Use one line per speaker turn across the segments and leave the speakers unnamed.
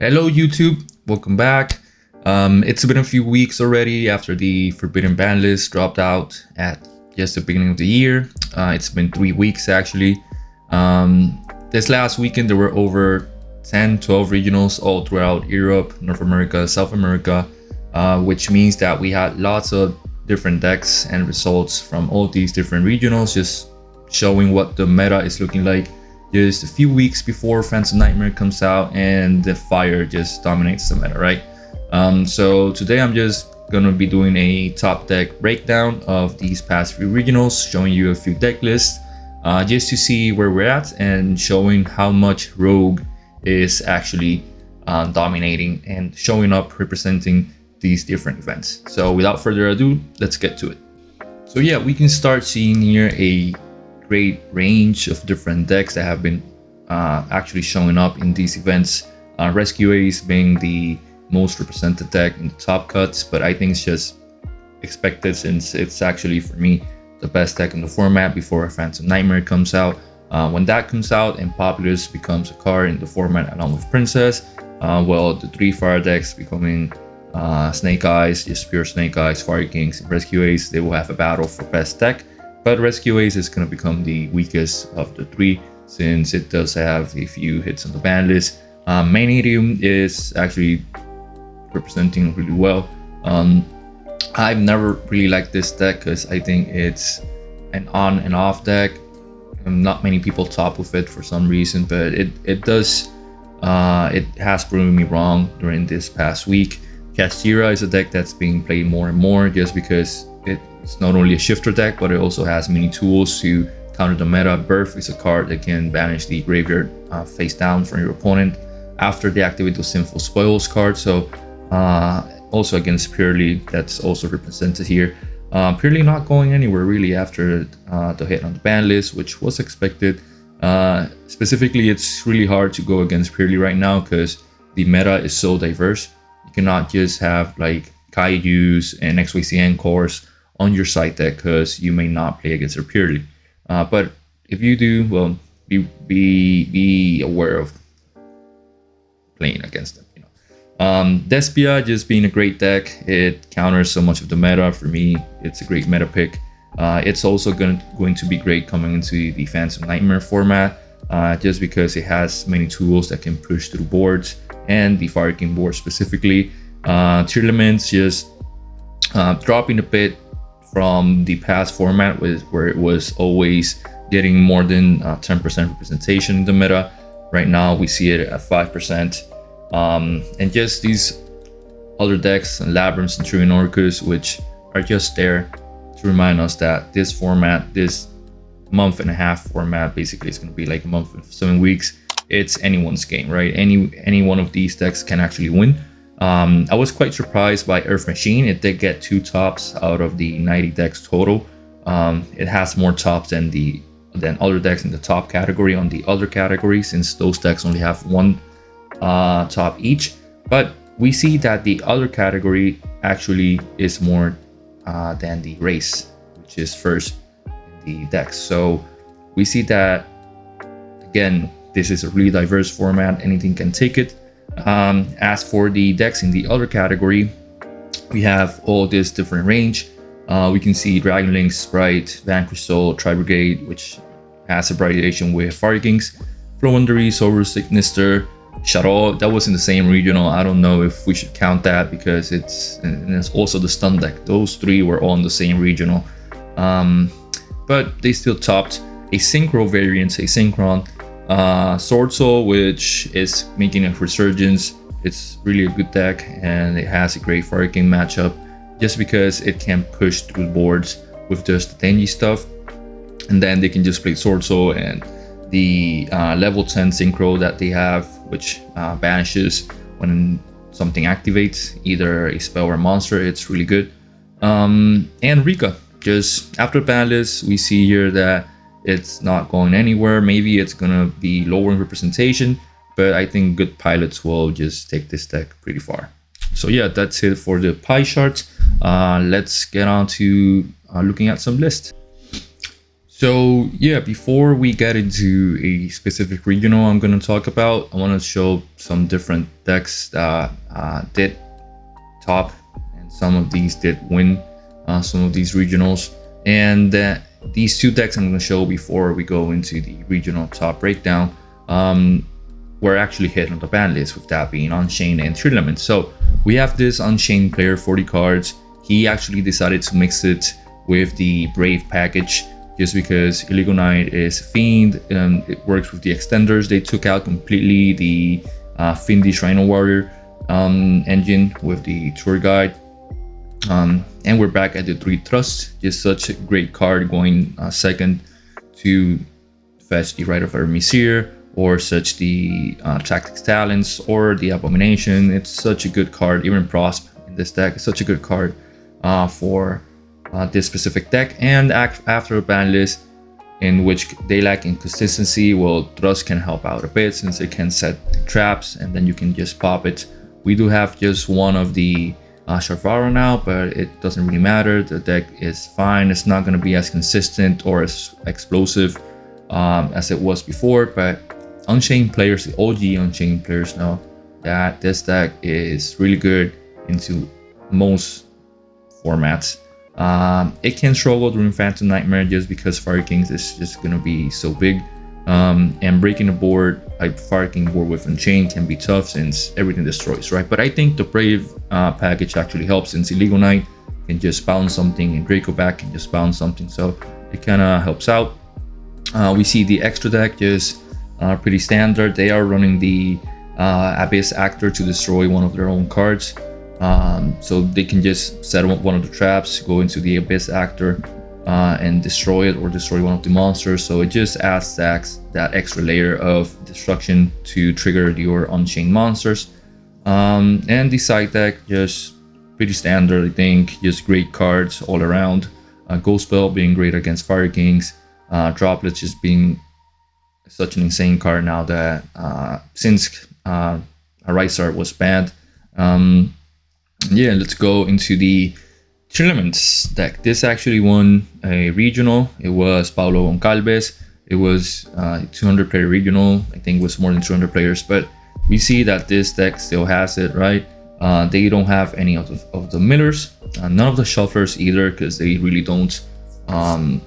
Hello YouTube, welcome back. It's been a few weeks already after the Forbidden Banlist dropped out at just the beginning of the year. It's been 3 weeks actually. This last weekend there were over 10-12 regionals all throughout Europe, North America, South America, which means that we had lots of different decks and results from all these different regionals, just showing what the meta is looking like just a few weeks before Phantom Nightmare comes out and the fire just dominates the meta, right? So today I'm just gonna be doing a top deck breakdown of these past few regionals, showing you a few deck lists, just to see where we're at and showing how much Rogue is actually dominating and showing up representing these different events. So without further ado, let's get to it. So yeah, we can start seeing here a great range of different decks that have been actually showing up in these events. Rescue Ace being the most represented deck in the top cuts, but I think it's just expected since it's actually, for me, the best deck in the format before Phantom Nightmare comes out. When that comes out and Populous becomes a card in the format along with Princess, well, the 3 fire decks becoming Snake Eyes, just pure Snake Eyes, Fire Kings, and Rescue Ace, they will have a battle for best deck. But Rescue Ace is going to become the weakest of the 3 since it does have a few hits on the ban list. Manium is actually representing really well. I've never really liked this deck because I think it's an on and off deck. Not many people top with it for some reason, but it has proven me wrong during this past week. Cashier is a deck that's being played more and more just because it's not only a shifter deck, but it also has many tools to counter the meta. Kbirth is a card that can banish the graveyard face down from your opponent after they activate the Sinful Spoils card. So also against Purely, that's also represented here. Purely not going anywhere really after the hit on the ban list, which was expected. Specifically, it's really hard to go against Purely right now because the meta is so diverse. You cannot just have like Kaijus and XYCN cores on your side deck because you may not play against her purely. But if you do, well, be aware of playing against them. Despia just being a great deck. It counters so much of the meta. For me, it's a great meta pick. It's also going to be great coming into the Phantom Nightmare format, just because it has many tools that can push through boards and the Fire King board specifically. Tearlaments just dropping a bit from the past format where it was always getting more than 10% representation in the meta. Right now we see it at 5%. And just these other decks, Labyrinth, Centurion, Orcus, which are just there to remind us that this format, this month and a half format, basically is going to be like a month and 7 weeks. It's anyone's game, right? Any one of these decks can actually win. I was quite surprised by Earth Machine. It did get 2 tops out of the 90 decks total. It has more tops than other decks in the top category on the other category, since those decks only have 1 top each. But we see that the other category actually is more than the race, which is first in the decks. So we see that, again, this is a really diverse format. Anything can take it. As for the decks in the other category, we have all this different range. We can see Dragon Link, Sprite, Vanquish Soul, Tri-Brigade, which has a variation with Fire Kings, Flowandary, Sober Signister, Shadow. That was in the same regional. I don't know if we should count that because it's also the stun deck. Those 3 were all in the same regional, but they still topped. A Synchro variant, a Synchron, Sword Soul, which is making a resurgence. It's really a good deck and it has a great Fire King matchup just because it can push through boards with just the Tenji stuff, and then they can just play Sword Soul and the level 10 Synchro that they have, which banishes when something activates, either a spell or a monster. It's really good. And Rika, just after Banlist, we see here that it's not going anywhere. Maybe it's gonna be lowering representation, but I think good pilots will just take this deck pretty far. So yeah, that's it for the pie chart. Let's get on to looking at some lists. So yeah, before we get into a specific regional I'm going to talk about, I want to show some different decks that did top, and some of these did win some of these regionals. And these two decks I'm going to show before we go into the regional top breakdown were actually hit on the ban list, with that being Unchained and Tournament. So we have this Unchained player, 40 cards. He actually decided to mix it with the Brave package, just because Illegal Knight is Fiend and it works with the extenders. They took out completely the Fiendish Rhino Warrior engine with the tour guide. And we're back at the 3 Trust. Just such a great card, going second to fetch the Rite of Hermesir, or such the Tactics Talents, or the Abomination. It's such a good card. Even Prosp in this deck is such a good card for this specific deck. And after a ban list in which they lack in consistency, well, Trust can help out a bit, since it can set traps and then you can just pop it. We do have just one of the Sharvara now, but it doesn't really matter. The deck is fine. It's not going to be as consistent or as explosive as it was before, but Unchained players, the OG Unchained players, know that this deck is really good into most formats. It can struggle during Phantom Nightmare just because Fire Kings is just going to be so big, and breaking a board, like Fire King board with Unchained, can be tough since everything destroys, right? But I think the Brave package actually helps, since Illegal Knight can just bounce something and Draco back can just bounce something, so it kind of helps out. We see the extra deck just pretty standard. They are running the Abyss Actor to destroy one of their own cards. So they can just set one of the traps, go into the Abyss Actor and destroy it, or destroy one of the monsters. So it just adds that extra layer of destruction to trigger your Unchained monsters. And the side deck, just pretty standard, I think. Just great cards all around. Ghost Spell being great against Fire Kings. Droplets just being such an insane card now that since Rise Art was banned. Yeah, let's go into the tournaments deck. This actually won a regional. It was Paulo Goncalves. It was a 200 player regional. I think it was more than 200 players, but we see that this deck still has it, right? They don't have any of the millers, none of the shufflers either, because they really don't add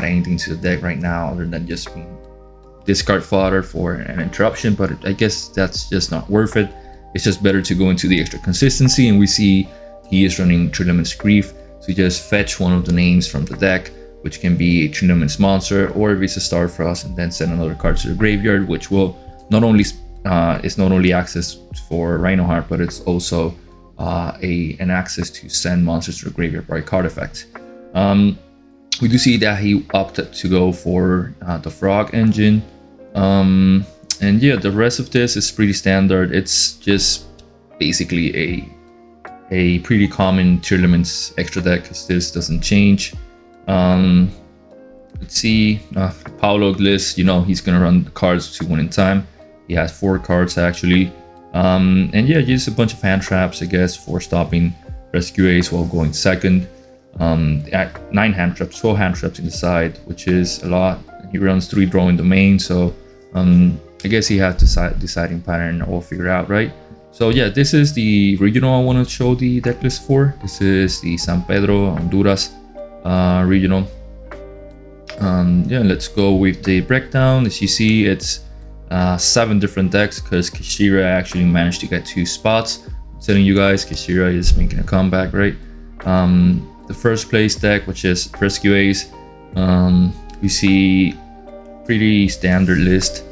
anything to the deck right now, other than just being discard fodder for an interruption. But I guess that's just not worth it. It's just better to go into the extra consistency, and we see he is running Tournament's Grief, so just fetch one of the names from the deck, which can be a Tournament's monster, or if it's a Starfrost, and then send another card to the graveyard, which will not only it's not only access for Rhinoheart, but it's also an access to send monsters to the graveyard by card effect. We do see that he opted to go for the Frog engine. And yeah, the rest of this is pretty standard. It's just basically a pretty common Tournaments extra deck, because this doesn't change. Let's see, Paulo list, he's gonna run the cards to win in time. He has 4 cards actually. And yeah, just a bunch of hand traps, I guess, for stopping Rescue Ace while going second. 9 hand traps, 12 hand traps in the side, which is a lot. He runs 3 draw in the main, so I guess he had to deciding pattern all figured out, right? So yeah, this is the regional I want to show the deck list for. This is the San Pedro, Honduras regional. Yeah, let's go with the breakdown. As you see, it's 7 different decks, because Cashier actually managed to get 2 spots. I'm telling you guys, Cashier is making a comeback, right? The first place deck, which is Rescue Ace, we see pretty standard list.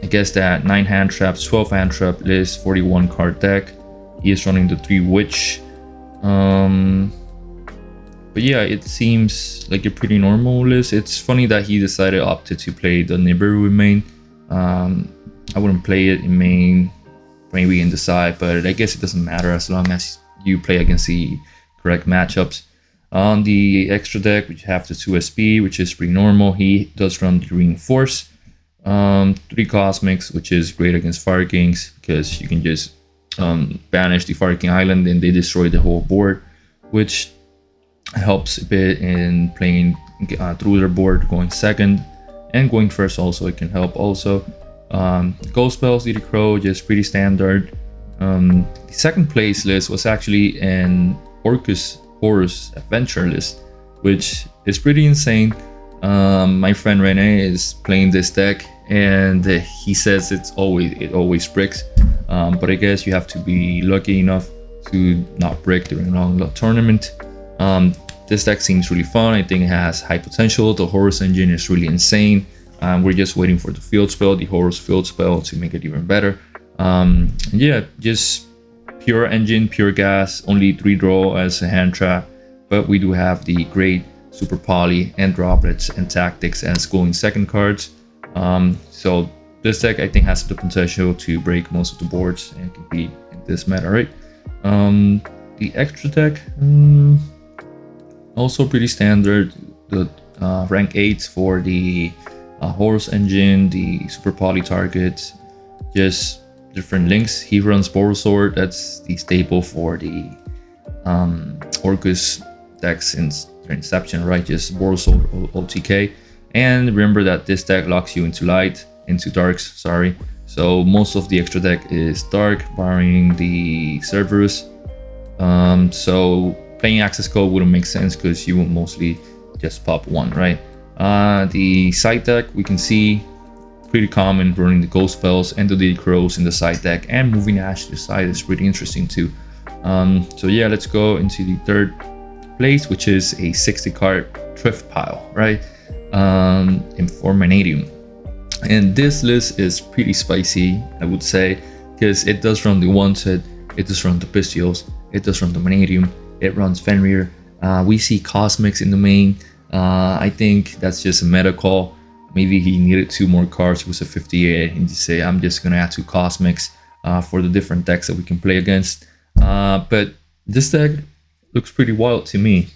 I guess that 9 hand traps, 12 hand trap list, 41 card deck. He is running the 3 Witch. But yeah, it seems like a pretty normal list. It's funny that he opted to play the Nibiru in main. I wouldn't play it in main, maybe in the side, but I guess it doesn't matter as long as you play against the correct matchups. On the extra deck, we have the 2 SP, which is pretty normal. He does run the Reinforce. 3 Cosmics, which is great against Fire Kings, because you can just banish the Fire King Island and they destroy the whole board, which helps a bit in playing through their board, going second and going first. Also, it can help. Also, Ghost Spells, DD Crow, just pretty standard. The second place list was actually an Orcus Horus Adventure list, which is pretty insane. My friend Rene is playing this deck, and he says it always bricks. But I guess you have to be lucky enough to not break during a tournament. This deck seems really fun. I think it has high potential. The Horus engine is really insane. We're just waiting for the field spell, the Horus field spell, to make it even better. Yeah, just pure engine, pure gas, only 3 draw as a hand trap, but we do have the great super poly and droplets and tactics as going second cards. So this deck I think has the potential to break most of the boards and compete in this meta, right? The extra deck, also pretty standard. The rank 8 for the Horus engine, the super poly targets, just different links. He runs Borosword, that's the staple for the Orcus decks in their inception, right? Just Borosword OTK. And remember that this deck locks you into darks, sorry. So most of the extra deck is dark, barring the Cerberus. So playing access code wouldn't make sense because you will mostly just pop 1, right? The side deck, we can see pretty common, running the Ghost Spells and the DD Crows in the side deck, and moving Ash to the side is pretty interesting too. So yeah, let's go into the third place, which is a 60 card thrift pile, right? For Manium. And this list is pretty spicy, I would say, because it does run the Wanted, it does run the Pistios, it does run the Manium, it runs Fenrir. We see Cosmics in the main. I think that's just a meta call. Maybe he needed 2 more cards. It was a 58 and just say, I'm just gonna add 2 Cosmics for the different decks that we can play against. But this deck looks pretty wild to me.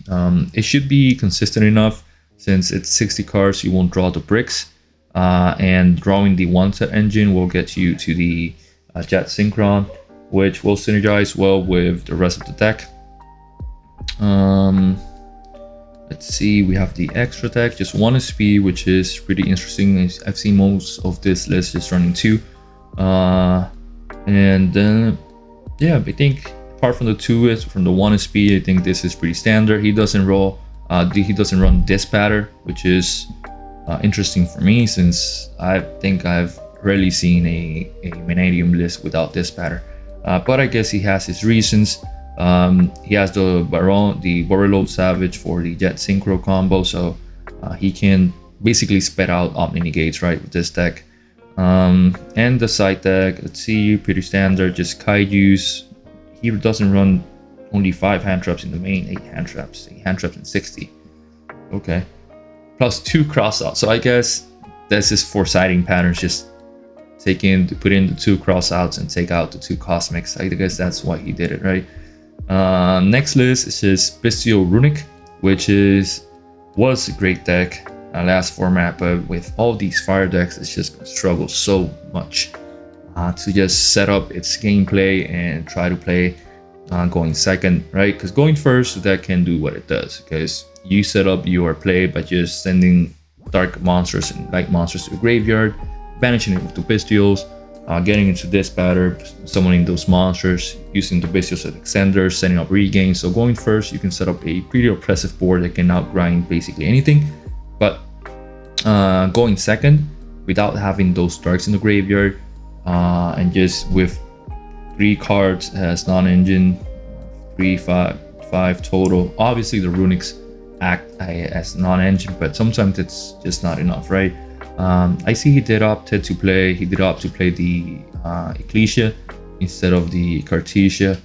It should be consistent enough, since it's 60 cards, you won't draw the bricks. And drawing the Wanted engine will get you to the Jet Synchron, which will synergize well with the rest of the deck. Let's see, we have the extra deck, just 1 SP, which is pretty interesting. I've seen most of this list just running 2. And then, yeah, I think apart from the 2 is from the 1 SP, I think this is pretty standard. He doesn't run Dispatter, which is interesting for me, since I think I've rarely seen a Manium list without Dispatter. But I guess he has his reasons. He has the Borreload Savage for the Jet Synchro combo, so he can basically spit out Omni Negates, right, with this deck. And the side deck, let's see, pretty standard, just Kaijus. He doesn't run only 5 hand traps in the main, 8 hand traps in 60. Okay. Plus 2 cross-outs, so I guess this is for siding patterns, just put in the 2 cross-outs and take out the 2 Cosmics. I guess that's why he did it, right? Next list is just Bestial Runic, which was a great deck last format, but with all these fire decks, it's just gonna struggle so much to just set up its gameplay and try to play going second, right? Because going first, the deck can do what it does, because you set up your play by just sending dark monsters and light monsters to the graveyard, banishing it with the Bestials, getting into Dispatter, summoning those monsters, using the Bestials as extenders, setting up regains. So going first, you can set up a pretty oppressive board that can outgrind basically anything. But going second, without having those darks in the graveyard, and just with 3 cards as non-engine, 3, 5 total. Obviously the Runics act as non-engine, but sometimes it's just not enough, right? I see he did opt to play the Ecclesia instead of the Cartesia,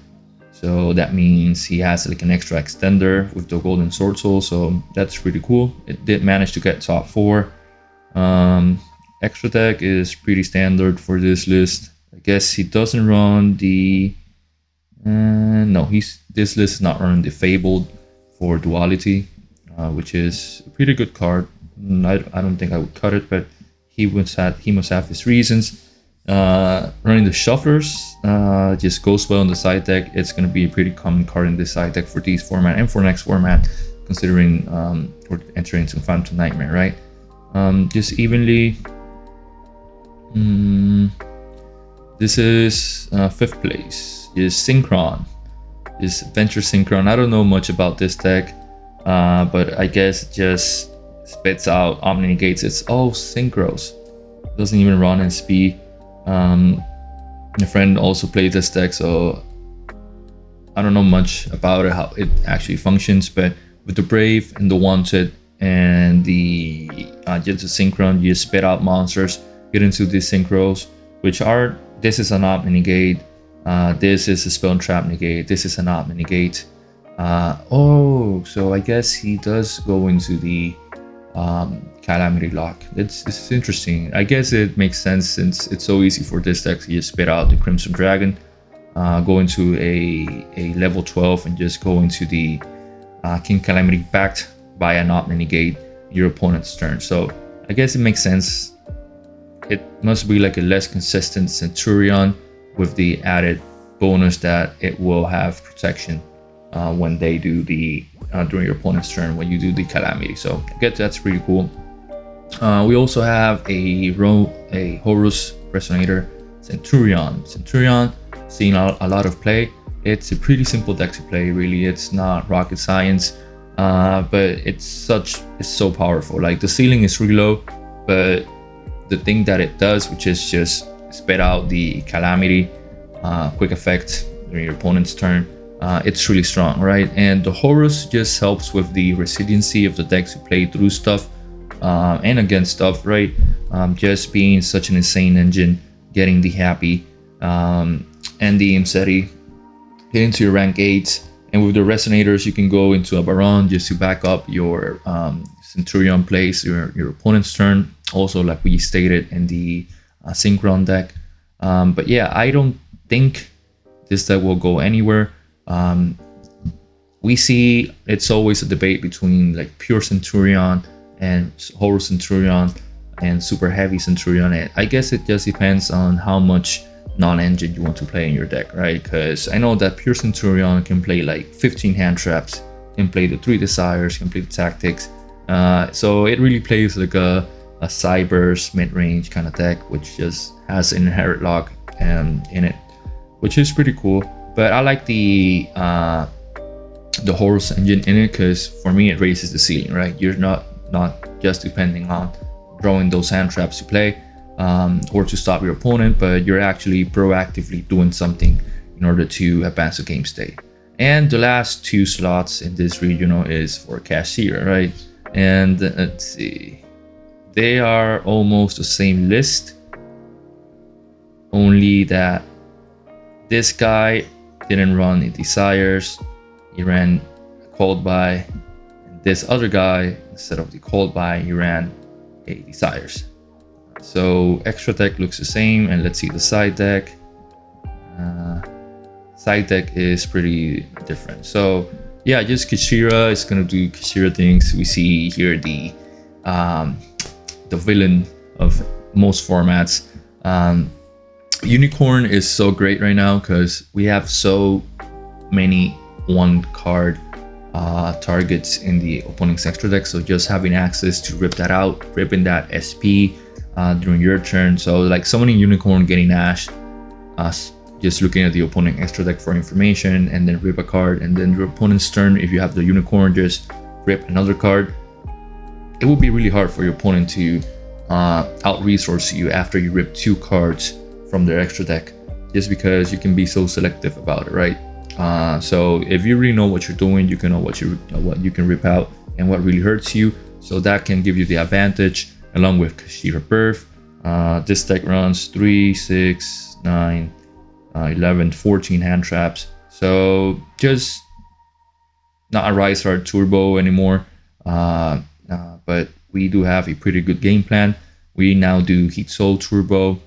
so that means he has like an extra extender with the Golden Sword Soul, so that's pretty cool. It did manage to get top 4. Extra deck is pretty standard for this list. I guess he doesn't run the this list is not running the Fabled for Duality, which is a pretty good card. I don't think I would cut it, but he must have his reasons. Running the Shufflers just goes well in the side deck. It's going to be a pretty common card in this side deck for this format and for next format, considering we're entering some Phantom Nightmare, right? Just evenly. This is 5th place. Is Synchron. Is Adventure Synchron. I don't know much about this deck, but I guess it just spits out Omni Negates. It's all synchros. It doesn't even run in speed. My friend also plays this deck, so I don't know much about it, how it actually functions. But with the Brave and the Wanted and the just the Synchron, you spit out monsters, get into these synchros, which are, this is an Omni Negate, this is a Spell Trap Negate, this is an Omni Negate. Oh, so I guess he does go into the Calamity Lock. This is interesting. I guess it makes sense since it's so easy for this deck to just spit out the Crimson Dragon, go into a level 12 and just go into the King Calamity backed by an Omni Negate your opponent's turn. So I guess it makes sense. It must be like a less consistent Centurion with the added bonus that it will have protection when they do the during your opponent's turn when you do the Calamity. So I guess that's pretty cool. We also have a Horus Resonator Centurion. Centurion seeing a lot of play. It's a pretty simple deck to play, really. It's not rocket science, but it's so powerful. Like, the ceiling is really low, but the thing that it does, which is just spit out the Calamity quick effect during your opponent's turn, it's really strong, right? And the Horus just helps with the resiliency of the decks to play through stuff and against stuff, right? Just being such an insane engine, getting the Happy and the Imseti, getting to your rank 8, and with the Resonators you can go into a Baron just to back up your Centurion plays your opponent's turn, also like we stated in the Synchron deck. But yeah, I don't think this deck will go anywhere. We see it's always a debate between like pure Centurion and Horus Centurion and super heavy Centurion. And I guess it just depends on how much non-engine you want to play in your deck, right? Because I know that pure Centurion can play like 15 hand traps, can play the 3 Desires, can play the Tactics. So it really plays like a Cyber's mid-range kind of deck, which just has an inherent lock in it, which is pretty cool. But I like the Horus engine in it because for me it raises the ceiling, right? You're not just depending on drawing those hand traps to play or to stop your opponent, but you're actually proactively doing something in order to advance the game state. And the last 2 slots in this regional is for Cashier, right? And let's see, they are almost the same list, only that this guy didn't run a Desires, he ran a Called By, and this other guy, instead of the Called By, he ran a Desires. So extra deck looks the same, and let's see the side deck. Side deck is pretty different. So yeah, just Cashier is gonna do Cashier things. We see here the villain of most formats. Unicorn is so great right now because we have so many 1-card targets in the opponent's extra deck. So just having access to rip that out, ripping that SP during your turn. So like summoning Unicorn, getting Ash, just looking at the opponent extra deck for information, and then rip a card, and then your opponent's turn, if you have the Unicorn, just rip another card. It would be really hard for your opponent to out-resource you after you rip 2 cards from their extra deck, just because you can be so selective about it, right? So if you really know what you're doing, you can know what you can rip out and what really hurts you. So that can give you the advantage, along with Kbirth. This deck runs 3, 6, 9, 11, 14 hand traps. So just not a Rise Hard Turbo anymore. But we do have a pretty good game plan. We now do Heat Soul Turbo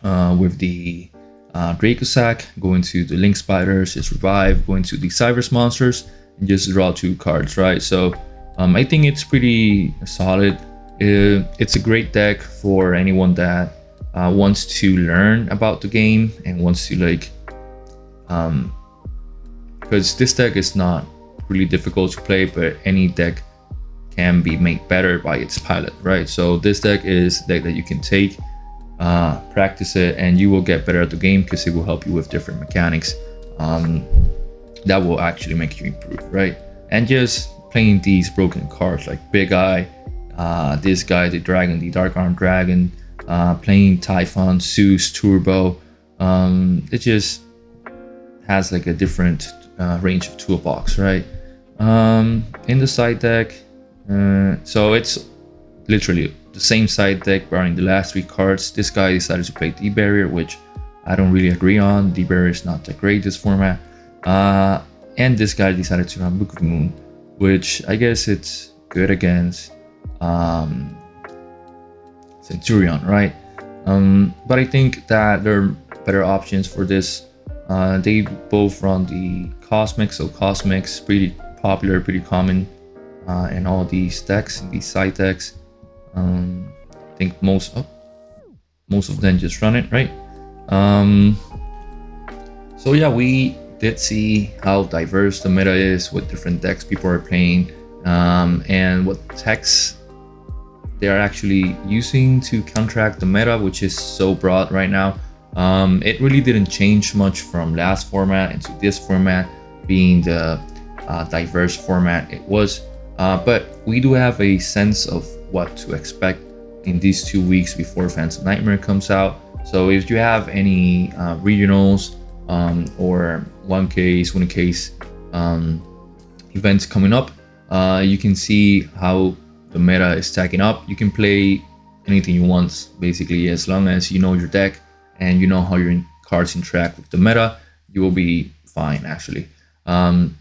with the Dracosack, going to the Link Spiders, just revive, going to the Cybers monsters, and just draw 2 cards, right? So I think it's pretty solid. It's a great deck for anyone that wants to learn about the game and wants to like, because this deck is not really difficult to play, but any deck can be made better by its pilot, right? So this deck is a deck that you can take, practice it, and you will get better at the game because it will help you with different mechanics that will actually make you improve, right? And just playing these broken cards like Big Eye, this guy, the dragon, the Dark Arm Dragon, playing Typhon, Zeus, Turbo, it just has like a different range of toolbox, right? In the side deck, so it's literally the same side deck barring the last 3 cards. This guy decided to play D-Barrier, which I don't really agree on. D-Barrier is not that great this format. And this guy decided to run Book of the Moon, which I guess it's good against Centurion, right? But I think that there are better options for this. They both run the Cosmic, so Cosmic's pretty popular, pretty common in all these decks, these side decks. I think most of them just run it, right? So yeah, we did see how diverse the meta is, what different decks people are playing, and what techs they are actually using to counteract the meta, which is so broad right now. It really didn't change much from last format into this format, being the diverse format it was. But we do have a sense of what to expect in these 2 weeks before Phantom Nightmare comes out. So if you have any regionals or 1Ks, 1Ks events coming up, you can see how the meta is stacking up. You can play anything you want, basically, as long as you know your deck and you know how your cards interact with the meta, you will be fine, actually. Thank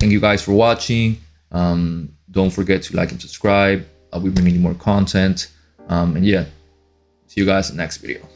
you guys for watching. Don't forget to like and subscribe. I'll be bringing you more content. And yeah, see you guys in the next video.